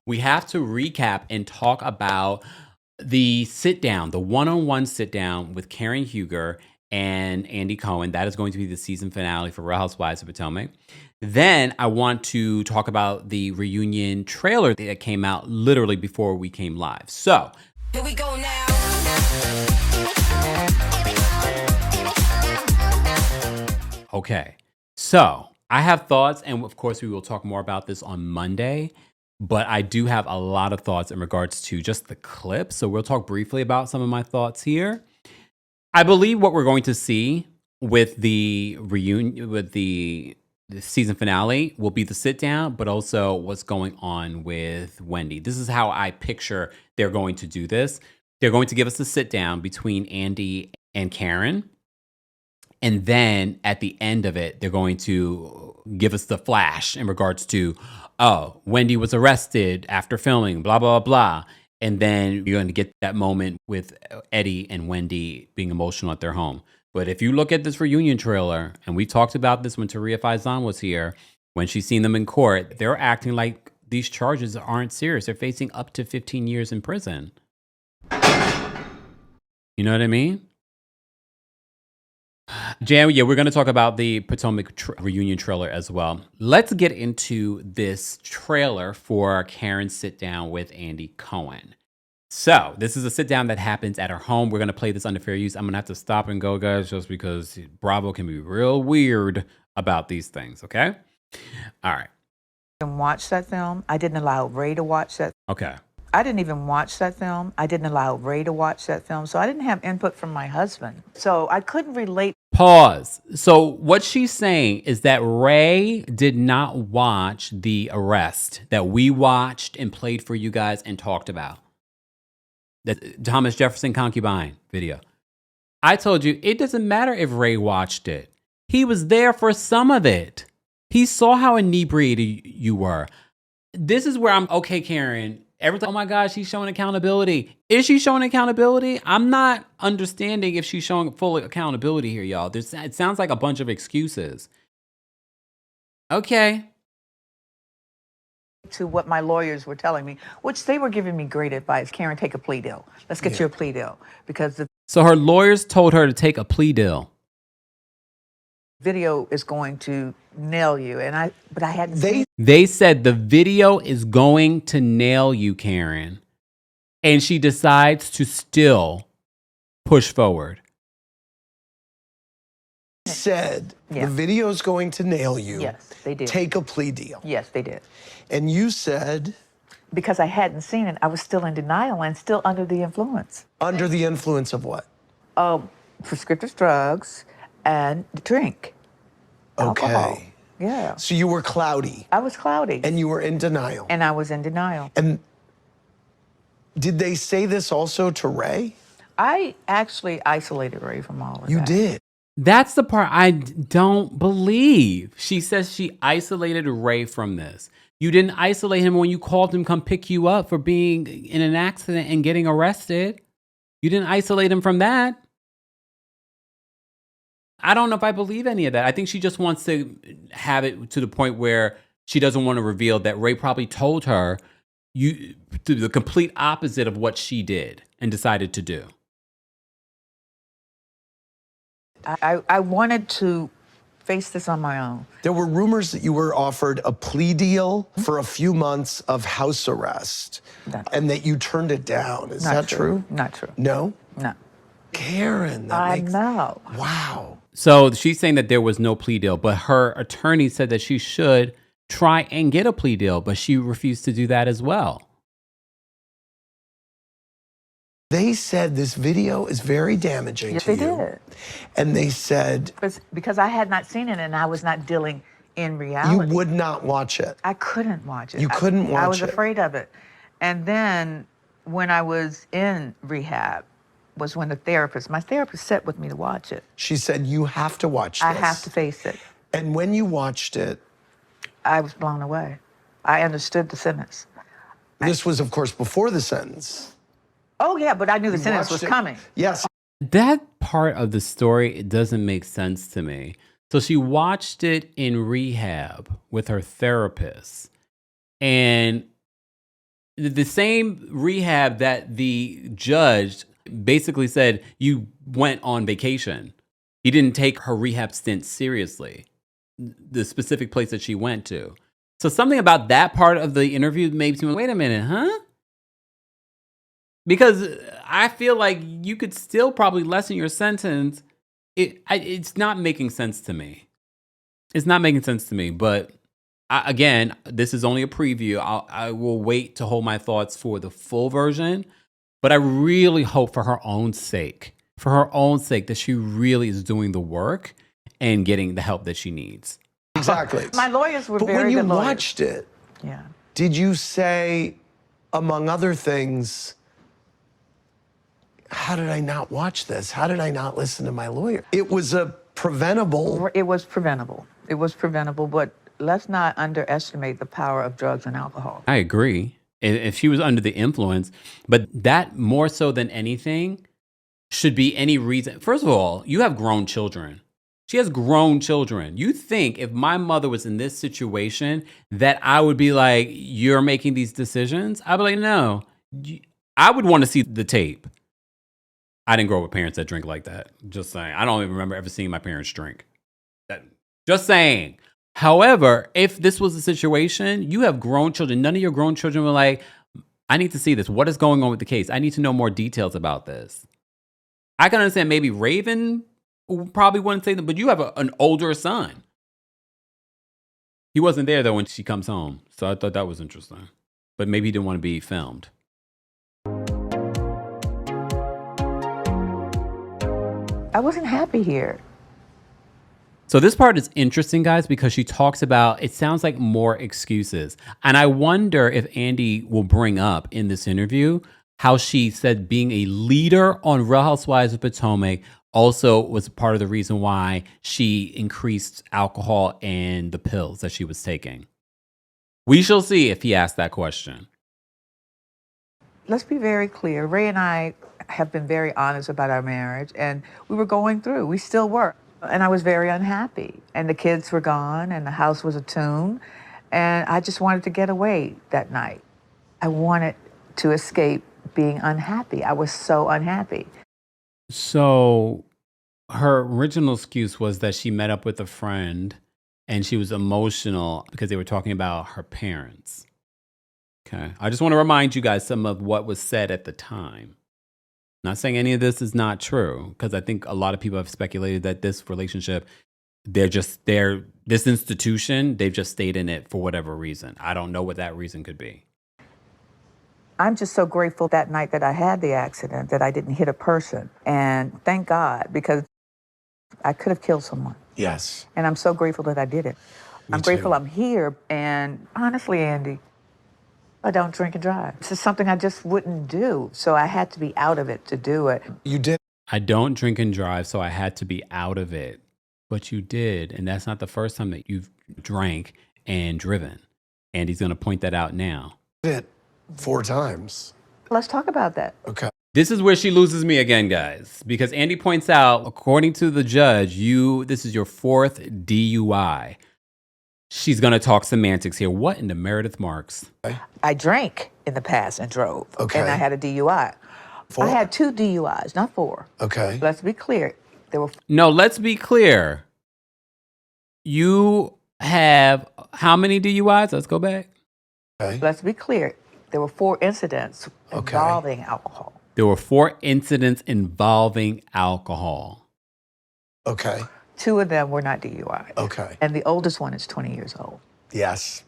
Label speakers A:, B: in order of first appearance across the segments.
A: we have to recap and talk about the sit down, the one-on-one sit down with Karen Huger and Andy Cohen. That is going to be the season finale for Real Housewives of Potomac. Then I want to talk about the reunion trailer that came out literally before we came live. So
B: Here we go now.
A: okay. So I have thoughts, and of course, we will talk more about this on Monday. But I do have a lot of thoughts in regards to just the clip. So we'll talk briefly about some of my thoughts here. I believe what we're going to see with the reunion, with the season finale, will be the sit down, but also what's going on with Wendy. This is how I picture they're going to do this. They're going to give us the sit down between Andy and Karen. And then at the end of it, they're going to give us the flash in regards to, oh, Wendy was arrested after filming, blah, blah, blah. And then you're going to get that moment with Eddie and Wendy being emotional at their home. But if you look at this reunion trailer, and we talked about this when Taria Faison was here, when she's seen them in court, they're acting like these charges aren't serious. They're facing up to 15 years in prison. You know what I mean? Jan, yeah, we're going to talk about the Potomac reunion trailer as well. Let's get into this trailer for Karen's sit down with Andy Cohen. So this is a sit down that happens at her home. We're going to play this under fair use. I'm going to have to stop and go, guys, just because Bravo can be real weird about these things. Okay. All right.
C: I didn't watch that film. I didn't allow Ray to watch that.
A: Okay.
C: I didn't even watch that film. I didn't allow Ray to watch that film. So I didn't have input from my husband. So I couldn't relate.
A: Pause. So what she's saying is that Ray did not watch the arrest that we watched and played for you guys and talked about. That Thomas Jefferson concubine video. I told you it doesn't matter if Ray watched it. He was there for some of it. He saw how inebriated you were. This is where I'm okay, Karen. Every time, oh my gosh, she's showing accountability. Is she showing accountability? I'm not understanding if she's showing full accountability here, y'all. It sounds like a bunch of excuses. Okay.
C: To what my lawyers were telling me, which they were giving me great advice. Karen, take a plea deal. Let's get you a plea deal. Because the
A: So her lawyers told her to take a plea deal.
C: video is going to nail you. But I hadn't seen it.
A: They said the video is going to nail you, Karen. And she decides to still push forward.
D: Said the video's going to nail you.
C: Yes, they did.
D: Take a plea deal.
C: Yes, they did.
D: And you said,
C: Because I hadn't seen it, I was still in denial and still under the influence.
D: under the influence of what?
C: Prescriptive drugs and drink. Alcohol.
D: Okay.
C: Yeah.
D: So you were cloudy.
C: I was cloudy.
D: And you were in denial.
C: And I was in denial.
D: And did they say this also to Ray?
C: I actually isolated Ray from all of
D: You
C: that.
D: did.
A: That's the part I don't believe. She says she isolated Ray from this. You didn't isolate him when you called him come pick you up for being in an accident and getting arrested. You didn't isolate him from that. I don't know if I believe any of that. I think she just wants to have it to the point where she doesn't want to reveal that Ray probably told her the complete opposite of what she did and decided to do.
C: I wanted to face this on my own.
D: There were rumors that you were offered a plea deal for a few months of house arrest and that you turned it down. Is that true?
C: Not true.
D: No?
C: No.
D: Karen, that
C: I
D: makes...
C: know.
D: Wow.
A: So she's saying that there was no plea deal, but her attorney said that she should try and get a plea deal, but she refused to do that as well.
D: They said this video is very damaging
C: Yes,
D: to
C: they
D: you.
C: did.
D: And they said
C: Because I had not seen it and I was not dealing in
D: you
C: reality.
D: would not watch it.
C: I couldn't watch it.
D: You couldn't watch
C: I was
D: it.
C: afraid of it. And then when I was in rehab was when my therapist sat with me to watch it.
D: She said, you have to watch this.
C: I have to face it.
D: And when you watched it,
C: I was blown away. I understood the sentence.
D: this was, of course, before the sentence.
C: Oh, yeah, but I knew the sentence was
D: Watched it.
C: coming.
D: Yes.
A: That part of the story, it doesn't make sense to me. So she watched it in rehab with her therapist. And The same rehab that the judge basically said you went on vacation. He didn't take her rehab stint seriously, the specific place that she went to. So something about that part of the interview made me, wait a minute, huh? Because I feel like you could still probably lessen your sentence. It's not making sense to me. It's not making sense to me, but again, this is only a preview. I will wait to hold my thoughts for the full version, but I really hope for her own sake, that she really is doing the work and getting the help that she needs.
D: Exactly.
C: My lawyers were
D: But
C: very
D: when you
C: good lawyers.
D: watched it,
C: Yeah.
D: did you say, among other things, how did I not watch this? How did I not listen to my lawyer? It was a preventable.
C: It was preventable. It was preventable, but let's not underestimate the power of drugs and alcohol.
A: I agree. If she was under the influence, but that more so than anything should be any reason. First of all, you have grown children. She has grown children. You think if my mother was in this situation that I would be like, you're making these decisions? I'd be like, no. I would want to see the tape. I didn't grow up with parents that drink like that. Just saying. I don't even remember ever seeing my parents drink. Just saying. However, if this was the situation, you have grown children. None of your grown children were like, I need to see this. What is going on with the case? I need to know more details about this. I can understand maybe Raven probably wouldn't say that, but you have an older son. He wasn't there, though, when she comes home. So I thought that was interesting. But maybe he didn't want to be filmed.
C: I wasn't happy here.
A: So this part is interesting, guys, because she talks about, it sounds like more excuses. And I wonder if Andy will bring up in this interview how she said being a leader on Real Housewives of Potomac also was part of the reason why she increased alcohol and the pills that she was taking. We shall see if he asked that question.
C: Let's be very clear. Ray and I have been very honest about our marriage, and we were going through. We still were. And I was very unhappy. And the kids were gone, and the house was a tomb. And I just wanted to get away that night. I wanted to escape being unhappy. I was so unhappy.
A: So her original excuse was that she met up with a friend and she was emotional because they were talking about her parents. Okay. I just want to remind you guys some of what was said at the time. Not saying any of this is not true, because I think a lot of people have speculated that this relationship, this institution, they've just stayed in it for whatever reason. I don't know what that reason could be.
C: I'm just so grateful that night that I had the accident that I didn't hit a person. And thank God, because I could have killed someone.
D: Yes.
C: And I'm so grateful that I did it. I'm grateful I'm here. And honestly, Andy, I don't drink and drive. This is something I just wouldn't do. So I had to be out of it to do it.
D: You did.
A: I don't drink and drive, so I had to be out of it. But you did. And that's not the first time that you've drank and driven. Andy's going to point that out now.
D: It 4 times.
C: Let's talk about that.
D: Okay.
A: This is where she loses me again, guys, because Andy points out, according to the judge, this is your 4th DUI. She's going to talk semantics here. What in the Meredith Marks?
C: I drank in the past and drove.
D: Okay.
C: And I had a DUI.
D: 4?
C: I had 2 DUIs, not 4.
D: Okay.
C: Let's be clear. There were.
A: No, let's be clear. You have how many DUIs? Let's go back.
D: Okay.
C: Let's be clear. There were 4 incidents involving alcohol.
A: There were 4 incidents involving alcohol.
D: Okay.
C: 2 of them were not DUIs.
D: Okay.
C: And the oldest one is 20 years old.
D: Yes.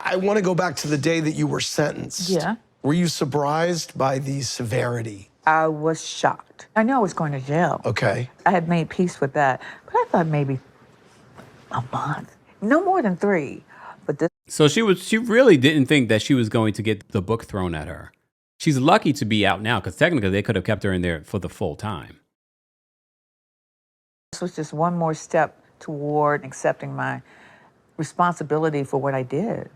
D: I want to go back to the day that you were sentenced.
C: Yeah.
D: Were you surprised by the severity?
C: I was shocked. I knew I was going to jail.
D: Okay.
C: I had made peace with that. But I thought maybe a month. No more than 3. But this.
A: So she really didn't think that she was going to get the book thrown at her. She's lucky to be out now, because technically they could have kept her in there for the full time.
C: This was just one more step toward accepting my responsibility for what I did.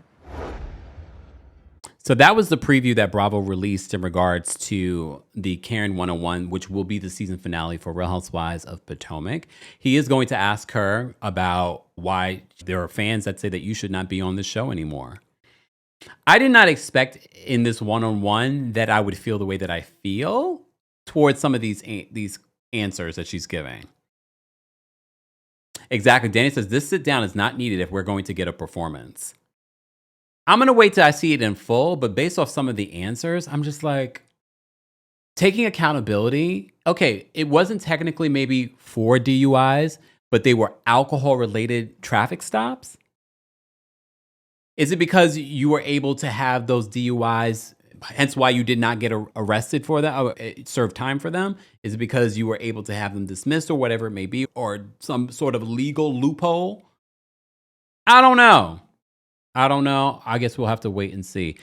A: So that was the preview that Bravo released in regards to the Karen 101, which will be the season finale for Real Housewives of Potomac. He is going to ask her about why there are fans that say that you should not be on the show anymore. I did not expect in this one-on-one that I would feel the way that I feel towards some of these answers that she's giving. Exactly. Danny says this sit down is not needed if we're going to get a performance. I'm going to wait till I see it in full, but based off some of the answers, I'm just like, taking accountability. Okay, it wasn't technically maybe 4 DUIs, but they were alcohol-related traffic stops. Is it because you were able to have those DUIs, hence why you did not get arrested for that, or serve time for them? Is it because you were able to have them dismissed or whatever it may be, or some sort of legal loophole? I don't know. I guess we'll have to wait and see.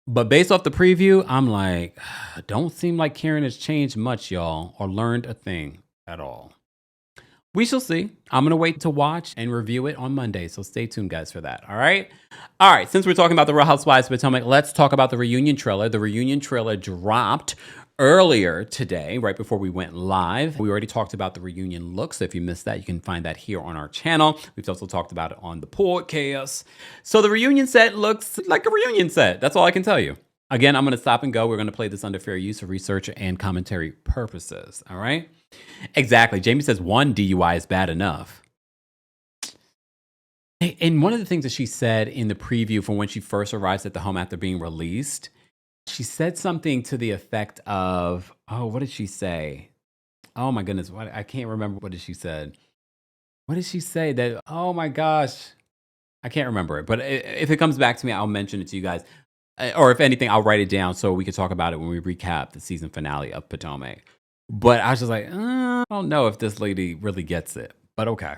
A: But based off the preview, I'm like, don't seem like Karen has changed much, y'all, or learned a thing at all. We shall see. I'm going to wait to watch and review it on Monday. So stay tuned, guys, for that. All right. All right. Since we're talking about the Real Housewives of Potomac, let's talk about the reunion trailer. The reunion trailer dropped earlier today, right before we went live. We already talked about the reunion look. So if you missed that, you can find that here on our channel. We've also talked about it on the podcast. So the reunion set looks like a reunion set. That's all I can tell you. Again, I'm going to stop and go. We're going to play this under fair use for research and commentary purposes. All right. Exactly. Jamie says 1 DUI is bad enough. And one of the things that she said in the preview from when she first arrives at the home after being released, she said something to the effect of, oh, what did she say? Oh my goodness. I can't remember. What did she said? What did she say? That, oh my gosh, I can't remember it. But if it comes back to me, I'll mention it to you guys. Or if anything, I'll write it down so we can talk about it when we recap the season finale of Potomac. But I was just like, I don't know if this lady really gets it. But okay.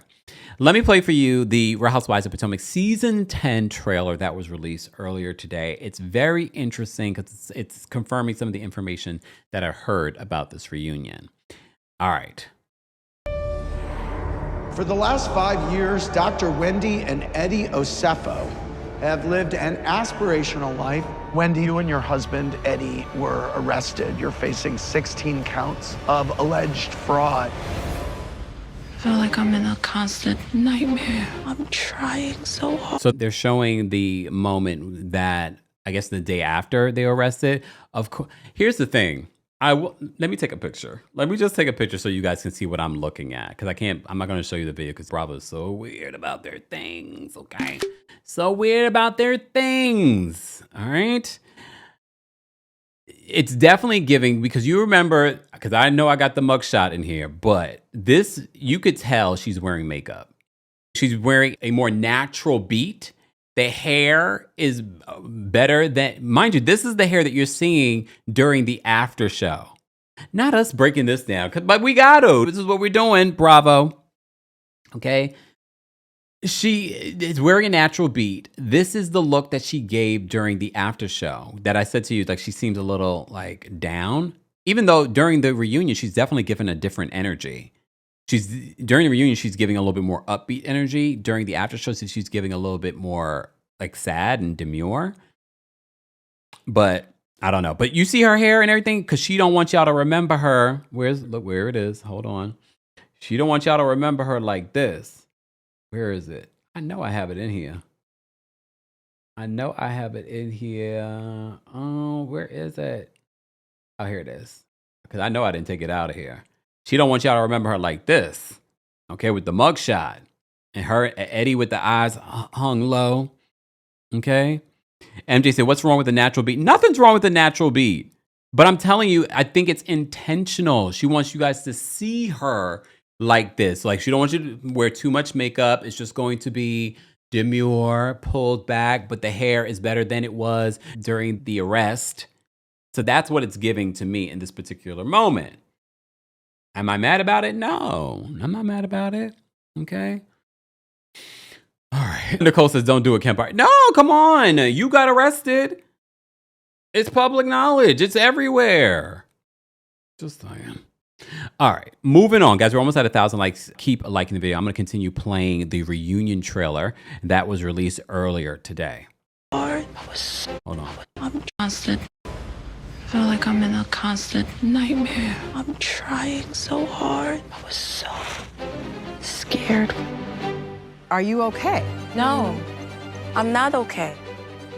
A: Let me play for you the Real Housewives of Potomac season 10 trailer that was released earlier today. It's very interesting because it's confirming some of the information that I heard about this reunion. All right.
D: For the last 5 years, Dr. Wendy and Eddie Osefo have lived an aspirational life. Wendy, you and your husband, Eddie, were arrested. You're facing 16 counts of alleged fraud.
B: I feel like I'm in a constant nightmare. I'm trying so hard.
A: So they're showing the moment that, I guess, the day after they arrested. Of course, here's the thing. Let me take a picture. Let me just take a picture so you guys can see what I'm looking at. Because I'm not going to show you the video because Bravo is so weird about their things, okay? So weird about their things, all right? It's definitely giving, because you remember, because I know I got the mugshot in here, but this, you could tell she's wearing makeup. She's wearing a more natural beat. The hair is better than, mind you, this is the hair that you're seeing during the after show. Not us breaking this down, but we got to. This is what we're doing. Bravo. Okay. She is wearing a natural beat. This is the look that she gave during the after show that I said to you, like she seemed a little like down, even though during the reunion, she's definitely given a different energy. During the reunion, she's giving a little bit more upbeat energy. During the after show, she's giving a little bit more like sad and demure. But I don't know. But you see her hair and everything, because she don't want y'all to remember her. Look where it is. Hold on. She don't want y'all to remember her like this. Where is it? I know I have it in here. Oh, where is it? Oh, here it is. Because I know I didn't take it out of here. She don't want y'all to remember her like this. Okay, with the mugshot. And her, Eddie with the eyes hung low. Okay. MJ said, what's wrong with the natural beat? Nothing's wrong with the natural beat. But I'm telling you, I think it's intentional. She wants you guys to see her like this. Like, she don't want you to wear too much makeup. It's just going to be demure, pulled back, but the hair is better than it was during the arrest. So that's what it's giving to me in this particular moment. Am I mad about it? No, I'm not mad about it. Okay. All right. Nicole says, don't do it, Kempire. No, come on. You got arrested. It's public knowledge. It's everywhere. Just saying. All right, moving on, guys. We're almost at 1,000 likes. Keep liking the video. I'm going to continue playing the reunion trailer that was released earlier today.
B: Hold on. I'm constant. I feel like I'm in a constant nightmare. I'm trying so hard. I was so scared.
C: Are you okay?
B: No, I'm not okay.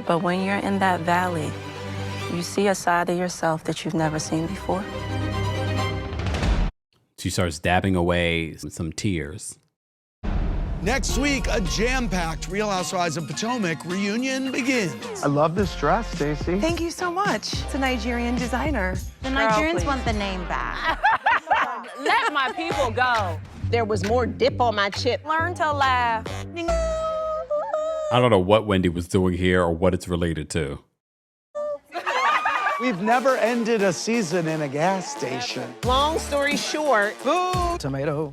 B: But when you're in that valley, you see a side of yourself that you've never seen before.
A: She starts dabbing away some tears.
D: Next week, a jam-packed Real Housewives of Potomac reunion begins. I love this dress, Stacey.
E: Thank you so much. It's a Nigerian designer.
F: The Nigerians want the name back.
G: Let my people go. There was more dip on my chip.
E: Learn to laugh.
A: I don't know what Wendy was doing here or what it's related to.
D: We've never ended a season in a gas station.
G: Long story short,
D: Tomato.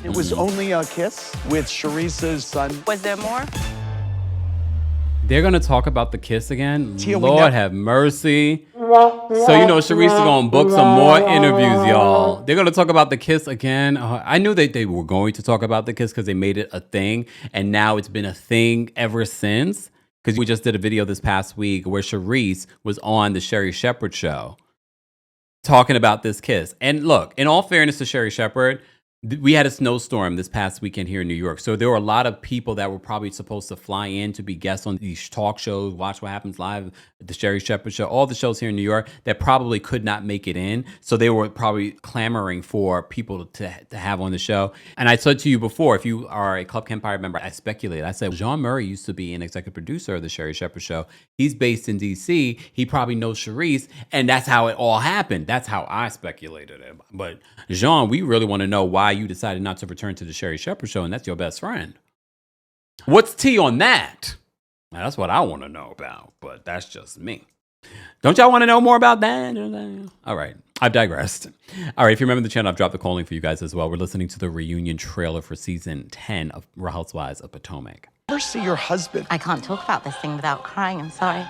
D: It was only a kiss with Charissa's son.
E: Was there more?
A: They're going to talk about the kiss again?
D: Tia, we
A: Lord
D: never-
A: have mercy. So, you know, Charisse is going to book some more interviews, y'all. They're going to talk about the kiss again. I knew that they were going to talk about the kiss because they made it a thing. And now it's been a thing ever since. Because we just did a video this past week where Charisse was on the Sherri Shepherd show talking about this kiss. And look, in all fairness to Sherri Shepherd, we had a snowstorm this past weekend here in New York. So there were a lot of people that were probably supposed to fly in to be guests on these talk shows, Watch What Happens Live, the Sherri Shepherd show, all the shows here in New York that probably could not make it in. So they were probably clamoring for people to have on the show. And I said to you before, if you are a Club Kempire member, I speculated. I said, Jean Murray used to be an executive producer of the Sherri Shepherd show. He's based in D.C. He probably knows Charisse. And that's how it all happened. That's how I speculated it. But Jean, we really want to know why you decided not to return to the Sherri Shepherd show, and that's your best friend. What's tea on that? Now, that's what I want to know about, but that's just me. Don't y'all want to know more about that? All right, I've digressed. All right, if you remember the channel, I've dropped the calling for you guys as well. We're listening to the reunion trailer for season 10 of Real Housewives of Potomac.
D: Never see your husband.
F: I can't talk about this thing without crying. I'm sorry.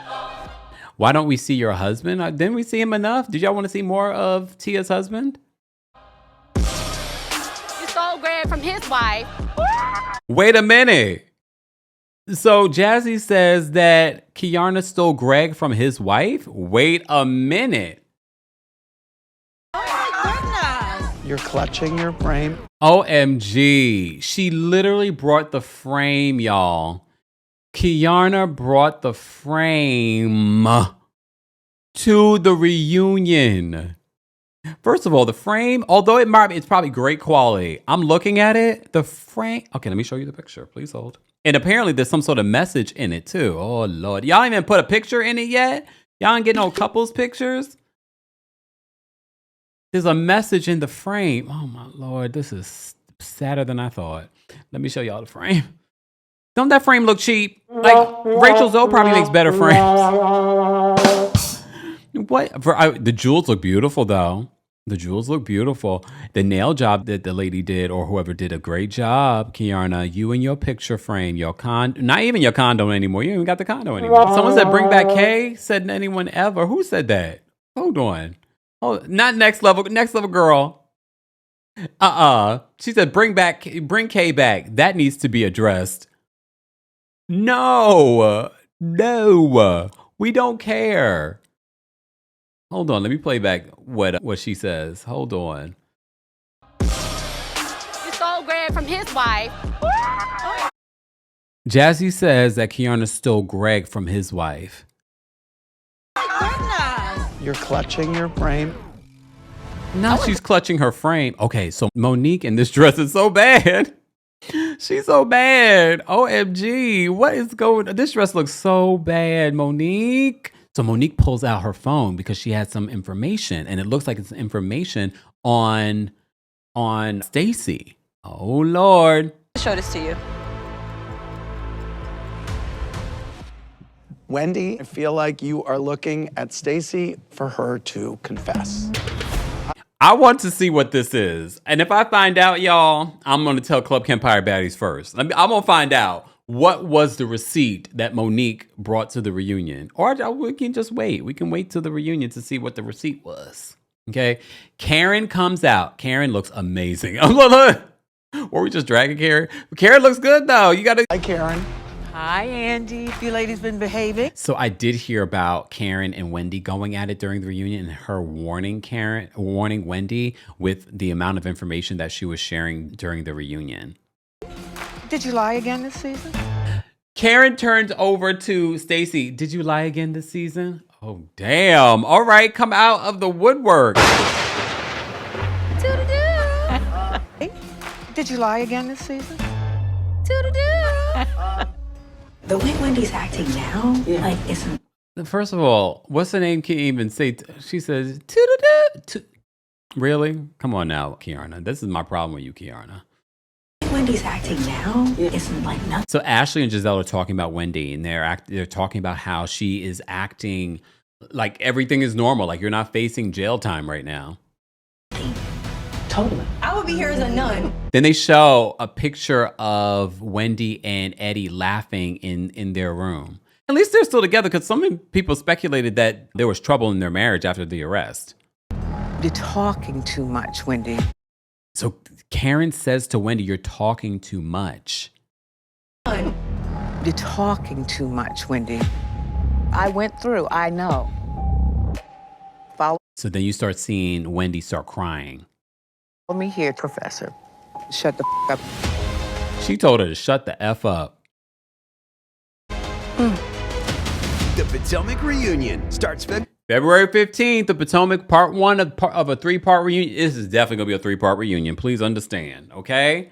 A: Why don't we see your husband? Didn't we see him enough? Did y'all want to see more of Tia's husband?
G: from his wife.
A: Wait a minute. So Jazzy says that Kiarna stole Greg from his wife? Wait a minute.
D: You're clutching your frame.
A: OMG. She literally brought the frame, y'all. Kiarna brought the frame to the reunion. First of all, the frame, although it's probably great quality, I'm looking at it. The frame. Okay, let me show you the picture. Please hold. And apparently there's some sort of message in it too. Oh, Lord. Y'all ain't even put a picture in it yet? Y'all ain't getting no couples pictures? There's a message in the frame. Oh, my Lord. This is sadder than I thought. Let me show y'all the frame. Don't that frame look cheap? Like, Rachel Zoe probably makes better frames. What? The jewels look beautiful, though. The jewels look beautiful. The nail job that the lady did, or whoever did a great job, Kiarna. You and your picture frame, your not even your condo anymore. You ain't even got the condo anymore. Someone said bring back Kay. Said anyone ever? Who said that? Hold on. Oh, not next level girl. She said bring Kay back. That needs to be addressed. No, we don't care. Hold on, let me play back what she says. Hold on.
G: You stole Greg from his wife.
A: Jazzy says that Kiarna stole Greg from his wife.
D: You're clutching your frame.
A: Now she's clutching her frame. Okay, so Monique in this dress is so bad. She's so bad. OMG, what is going on? This dress looks so bad, Monique. So Monique pulls out her phone because she had some information, and it looks like it's information on Stacey. Oh, Lord.
E: I'll show this to you.
D: Wendy, I feel like you are looking at Stacey for her to confess.
A: I want to see what this is. And if I find out, y'all, I'm going to tell Club Kempire baddies first. I'm going to find out what was the receipt that Monique brought to the reunion. Or we can just wait. We can wait till the reunion to see what the receipt was. Okay? Karen comes out. Karen looks amazing. Or we just dragging Karen. Karen looks good, though. You got to...
D: Hi, Karen.
C: Hi, Andy. You ladies been behaving?
A: So I did hear about Karen and Wendy going at it during the reunion, and her warning Wendy with the amount of information that she was sharing during the reunion.
C: Did you lie again this season?
A: Karen turns over to Stacey. Did you lie again this season? Oh, damn. All right, come out of the woodwork.
C: Did you lie again this season?
B: The way Wendy's acting now, like, isn't.
A: First of all, what's the name? Can't even say. She says, "Toodadoo." Really? Come on now, Kiana. This is my problem with you, Kiana.
B: Wendy's acting now isn't like nothing.
A: So Ashley and Giselle are talking about Wendy, and they're talking about how she is acting like everything is normal, like you're not facing jail time right now.
B: Totally. I would be here as a nun.
A: Then they show a picture of Wendy and Eddie laughing in their room. At least they're still together, because some people speculated that there was trouble in their marriage after the arrest.
C: You're talking too much, Wendy.
A: So Karen says to Wendy, you're talking too much.
C: You're talking too much, Wendy. I went through, I know.
A: So then you start seeing Wendy start crying.
C: Follow me here, Professor. Shut the up.
A: She told her to shut the F up.
H: The Potomac reunion starts
A: February 15th, the Potomac part 1 of a 3-part reunion. This is definitely going to be a 3-part reunion. Please understand, okay?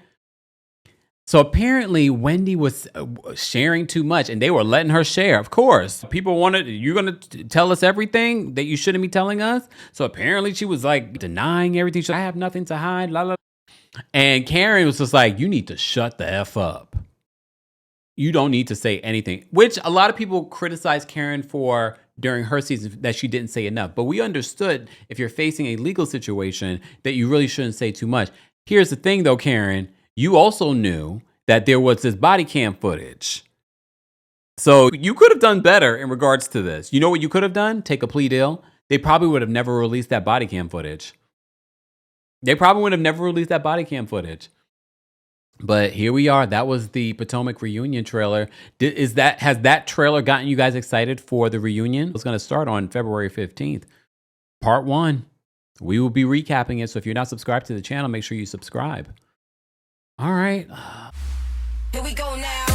A: So apparently Wendy was sharing too much, and they were letting her share. Of course, people wanted, you're going to tell us everything that you shouldn't be telling us? So apparently she was like denying everything. I have nothing to hide, la la. And Karen was just like, you need to shut the F up. You don't need to say anything, which a lot of people criticize Karen for during her season, that she didn't say enough. But we understood if you're facing a legal situation that you really shouldn't say too much. Here's the thing though, Karen, you also knew that there was this body cam footage. So you could have done better in regards to this. You know what you could have done? Take a plea deal. They probably would have never released that body cam footage. But here we are. That was the Potomac reunion trailer. Has that trailer gotten you guys excited for the reunion? It's going to start on February 15th. Part 1. We will be recapping it. So if you're not subscribed to the channel, make sure you subscribe. All right.
B: Here we go now.